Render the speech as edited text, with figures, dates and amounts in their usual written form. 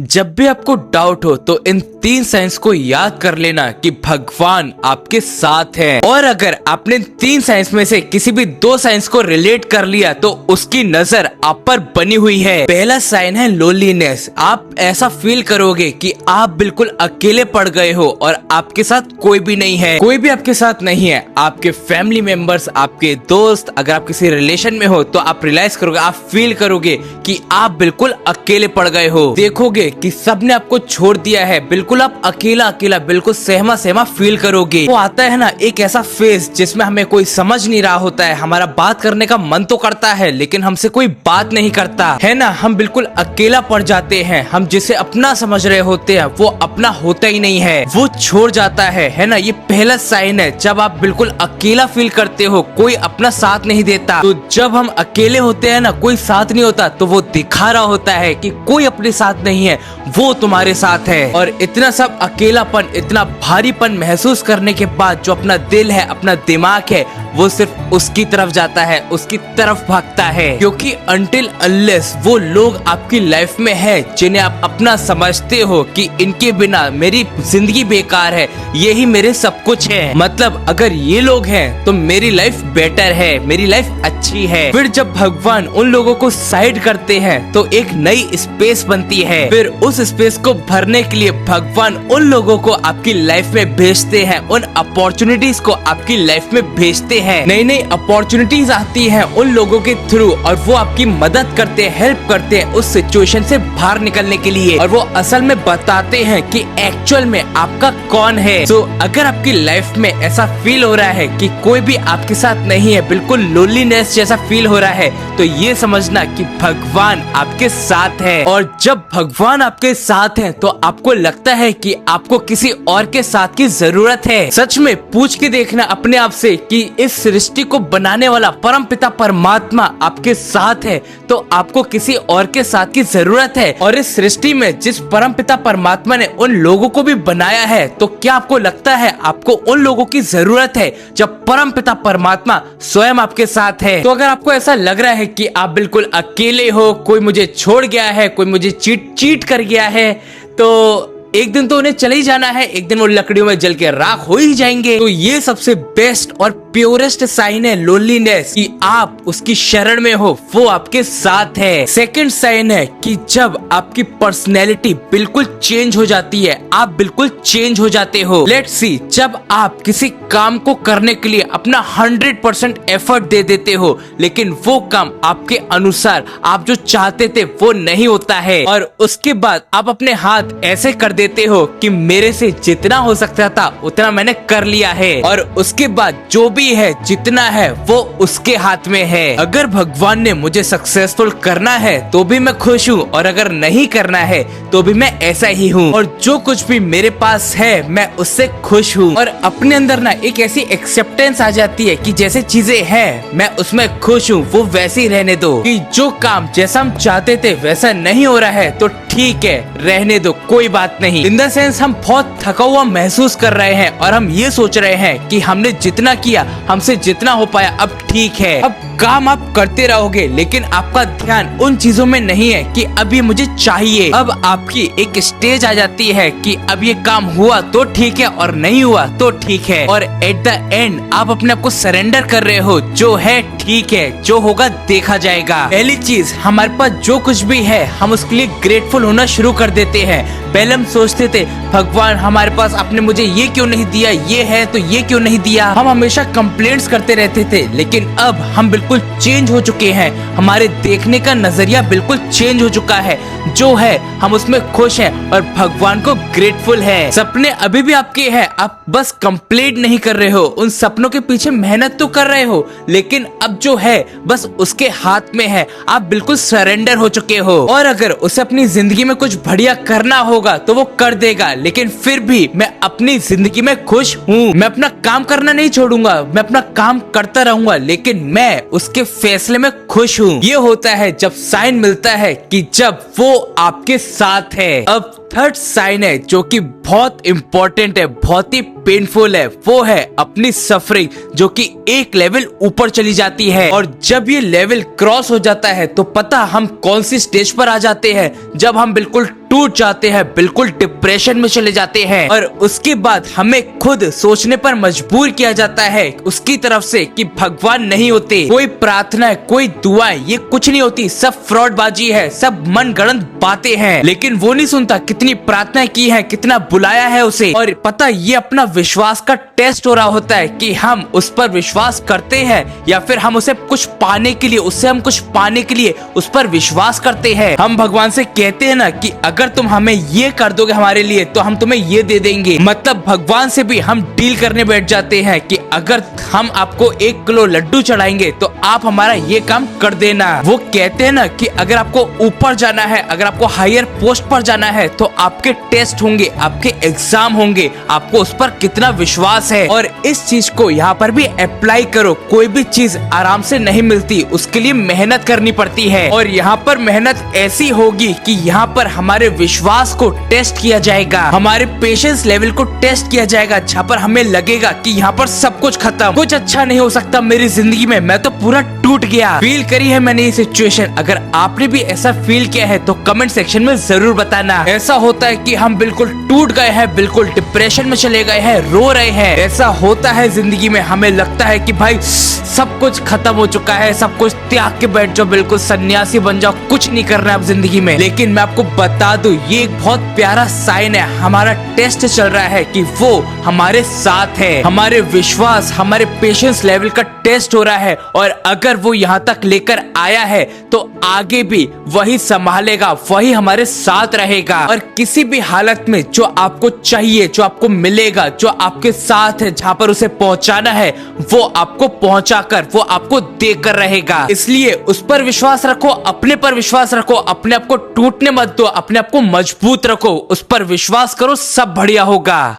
जब भी आपको डाउट हो तो इन 3 साइंस को याद कर लेना कि भगवान आपके साथ है। और अगर आपने 3 साइंस में से किसी भी 2 साइंस को रिलेट कर लिया तो उसकी नजर आप पर बनी हुई है। पहला साइन है लोनलीनेस। आप ऐसा फील करोगे कि आप बिल्कुल अकेले पड़ गए हो और आपके साथ कोई भी नहीं है, कोई भी आपके साथ नहीं है। आपके फैमिली मेंबर्स, आपके दोस्त, अगर आप किसी रिलेशन में हो तो आप रियलाइज करोगे, आप फील करोगे कि आप बिल्कुल अकेले पड़ गए हो। देखोगे कि सबने आपको छोड़ दिया है, बिल्कुल आप अकेला अकेला, बिल्कुल सहमा सहमा फील करोगे। वो आता है ना एक ऐसा फेज जिसमें हमें कोई समझ नहीं रहा होता है, हमारा बात करने का मन तो करता है लेकिन हमसे कोई बात नहीं करता है ना, हम बिल्कुल अकेला पड़ जाते हैं। हम जिसे अपना समझ रहे होते हैं वो अपना होता ही नहीं है, वो छोड़ जाता है ना। ये पहला साइन है जब आप बिल्कुल अकेला फील करते हो, कोई अपना साथ नहीं देता। तो जब हम अकेले होते हैं ना, कोई साथ नहीं होता, तो वो दिखा रहा होता है कि कोई अपने साथ नहीं है, वो तुम्हारे साथ है। और इतना सब अकेलापन, इतना भारीपन महसूस करने के बाद जो अपना दिल है, अपना दिमाग है, वो सिर्फ उसकी तरफ जाता है, उसकी तरफ भागता है। क्योंकि अनटिल अनलेस वो लोग आपकी लाइफ में है जिन्हें आप अपना समझते हो कि इनके बिना मेरी जिंदगी बेकार है, यही मेरे सब कुछ है, मतलब अगर ये लोग हैं तो मेरी लाइफ बेटर है, मेरी लाइफ अच्छी है। फिर जब भगवान उन लोगों को साइड करते हैं तो एक नई स्पेस बनती है। फिर उस स्पेस को भरने के लिए भगवान उन लोगों को आपकी लाइफ में भेजते हैं, उन अपॉर्चुनिटीज को आपकी लाइफ में भेजते हैं। नई नई अपॉर्चुनिटीज आती हैं उन लोगों के थ्रू और वो आपकी मदद करते हैं, हेल्प करते हैं उस सिचुएशन से बाहर निकलने के लिए। और वो असल में बताते हैं कि एक्चुअल में आपका कौन है। तो अगर आपकी लाइफ में ऐसा फील हो रहा है कि कोई भी आपके साथ नहीं है, बिल्कुल लोनलीनेस जैसा फील हो रहा है, तो ये समझना कि भगवान आपके साथ है। और जब भगवान आपके साथ है तो आपको लगता है कि आपको किसी और के साथ की जरूरत है। सच में पूछ के देखना अपने आप से कि इस सृष्टि को बनाने वाला परम पिता परमात्मा आपके साथ है तो आपको किसी और के साथ की जरूरत है। और इस सृष्टि में जिस परम पिता परमात्मा ने उन लोगों को भी बनाया है, तो क्या आपको लगता है आपको उन लोगों की जरूरत है जब परम पिता परमात्मा स्वयं आपके साथ है? तो अगर आपको ऐसा लग रहा है कि आप बिल्कुल अकेले हो, कोई मुझे छोड़ गया है, कोई मुझे चीट कर गया है, तो एक दिन तो उन्हें चले ही जाना है, एक दिन वो लकड़ियों में जल के राख हो ही जाएंगे। तो ये सबसे बेस्ट और प्योरेस्ट साइन है लोनलीनेस, कि आप उसकी शरण में हो, वो आपके साथ है। सेकंड साइन है कि जब आपकी पर्सनैलिटी बिल्कुल चेंज हो जाती है, आप बिल्कुल चेंज हो जाते हो। लेट्स सी, जब आप किसी काम को करने के लिए अपना 100% एफर्ट दे देते हो लेकिन वो काम आपके अनुसार, आप जो चाहते थे वो नहीं होता है, और उसके बाद आप अपने हाथ ऐसे कर देते हो कि मेरे से जितना हो सकता था उतना मैंने कर लिया है, और उसके बाद जो भी है, जितना है, वो उसके हाथ में है। अगर भगवान ने मुझे सक्सेसफुल करना है तो भी मैं खुश हूँ, और अगर नहीं करना है तो भी मैं ऐसा ही हूँ, और जो कुछ भी मेरे पास है मैं उससे खुश हूँ। और अपने अंदर ना एक ऐसी एक्सेप्टेंस आ जाती है कि जैसे चीजें हैं मैं उसमें खुश हूँ, वो वैसे ही रहने दो, कि जो काम जैसा हम चाहते थे वैसा नहीं हो रहा है तो ठीक है, रहने दो, कोई बात नहीं। इन द सेंस हम बहुत थका हुआ महसूस कर रहे हैं और हम ये सोच रहे हैं कि हमने जितना किया, हमसे जितना हो पाया, अब ठीक है। अब काम आप करते रहोगे लेकिन आपका ध्यान उन चीजों में नहीं है कि अब ये मुझे चाहिए। अब आपकी एक स्टेज आ जाती है कि अब ये काम हुआ तो ठीक है और नहीं हुआ तो ठीक है, और एट द एंड आप अपने आप को सरेंडर कर रहे हो, जो है ठीक है, जो होगा देखा जाएगा। पहली चीज, हमारे पास जो कुछ भी है हम उसके लिए ग्रेटफुल होना शुरू कर देते हैं। पहले हम सोचते थे भगवान हमारे पास आपने मुझे ये क्यों नहीं दिया, ये है तो ये क्यों नहीं दिया, हम हमेशा कंप्लेंट्स करते रहते थे। लेकिन अब हम बिल्कुल चेंज हो चुके हैं, हमारे देखने का नजरिया बिल्कुल चेंज हो चुका है, जो है हम उसमें खुश हैं और भगवान को ग्रेटफुल है। सपने अभी भी आपके हैं, आप बस कंप्लीट नहीं कर रहे हो, उन सपनों के पीछे मेहनत तो कर रहे हो, लेकिन अब जो है बस उसके हाथ में है, आप बिल्कुल सरेंडर हो चुके हो। और अगर उसे अपनी जिंदगी में कुछ बढ़िया करना होगा तो वो कर देगा, लेकिन फिर भी मैं अपनी जिंदगी में खुश हूँ। मैं अपना काम करना नहीं छोड़ूंगा, मैं अपना काम करता रहूंगा, लेकिन मैं उसके फैसले में खुश हूँ। ये होता है जब साइन मिलता है कि जब वो आपके साथ है। अब थर्ड साइन है जो कि बहुत इंपॉर्टेंट है, बहुत ही पेनफुल है, वो है अपनी सफरिंग, जो कि एक लेवल ऊपर चली जाती है। और जब ये लेवल क्रॉस हो जाता है तो पता हम कौन सी स्टेज पर आ जाते हैं, जब हम बिल्कुल टूट जाते हैं, बिल्कुल डिप्रेशन में चले जाते हैं और उसके बाद हमें खुद सोचने पर मजबूर किया जाता है उसकी तरफ से कि भगवान नहीं होते, कोई प्रार्थना, कोई दुआएं, ये कुछ नहीं होती, सब फ्रॉडबाजी है, सब मनगढ़ंत बातें हैं। लेकिन वो नहीं सुनता कितनी प्रार्थना की है, कितना बुलाया है उसे, और पता ये अपना विश्वास का टेस्ट हो रहा होता है कि हम उस पर विश्वास करते हैं या फिर हम उसे कुछ पाने के लिए, उससे हम कुछ पाने के लिए उस पर विश्वास करते हैं। हम भगवान से कहते हैं ना कि अगर तुम हमें ये कर दोगे हमारे लिए तो हम तुम्हें ये दे देंगे। मतलब भगवान से भी हम डील करने बैठ जाते हैं कि अगर हम आपको 1 किलो लड्डू चढ़ाएंगे तो आप हमारा ये काम कर देना। वो कहते हैं ना कि अगर आपको ऊपर जाना है, अगर आपको हायर पोस्ट पर जाना है तो आपके टेस्ट होंगे, आपके एग्जाम होंगे, आपको उस पर कितना विश्वास है। और इस चीज को यहाँ पर भी अप्लाई करो। कोई भी चीज आराम से नहीं मिलती, उसके लिए मेहनत करनी पड़ती है और यहाँ पर मेहनत ऐसी होगी कि यहाँ पर हमारे विश्वास को टेस्ट किया जाएगा, हमारे पेशेंस लेवल को टेस्ट किया जाएगा, जहाँ पर हमें लगेगा कि यहाँ पर सब कुछ खत्म, कुछ अच्छा नहीं हो सकता मेरी जिंदगी में, मैं तो पूरा टूट गया। फील करी है मैंने ये सिचुएशन। अगर आपने भी ऐसा फील किया है तो कमेंट सेक्शन में जरूर बताना। ऐसा होता है कि हम बिल्कुल टूट गए हैं, बिल्कुल डिप्रेशन में चले गए हैं, रो रहे हैं। ऐसा होता है जिंदगी में, हमें लगता है कि भाई सब कुछ खत्म हो चुका है, सब कुछ त्याग के बैठ जाओ, बिल्कुल सन्यासी बन जाओ, कुछ नहीं करना है अब जिंदगी में। लेकिन मैं आपको बता दूं, ये एक बहुत प्यारा साइन है, हमारा टेस्ट चल रहा है कि वो हमारे साथ है, हमारे विश्वास, हमारे पेशेंस लेवल का टेस्ट हो रहा है। और अगर वो यहाँ तक लेकर आया है तो आगे भी वही संभालेगा, वही हमारे साथ रहेगा। और किसी भी हालत में जो आपको चाहिए, जो आपको मिलेगा, जो आपके साथ है, जहाँ पर उसे पहुँचाना है, वो आपको पहुँचाकर, वो आपको देकर रहेगा। इसलिए उस पर विश्वास रखो, अपने पर विश्वास रखो, अपने आप को टूटने मत दो, अपने आप को मजबूत रखो, उस पर विश्वास करो, सब बढ़िया होगा।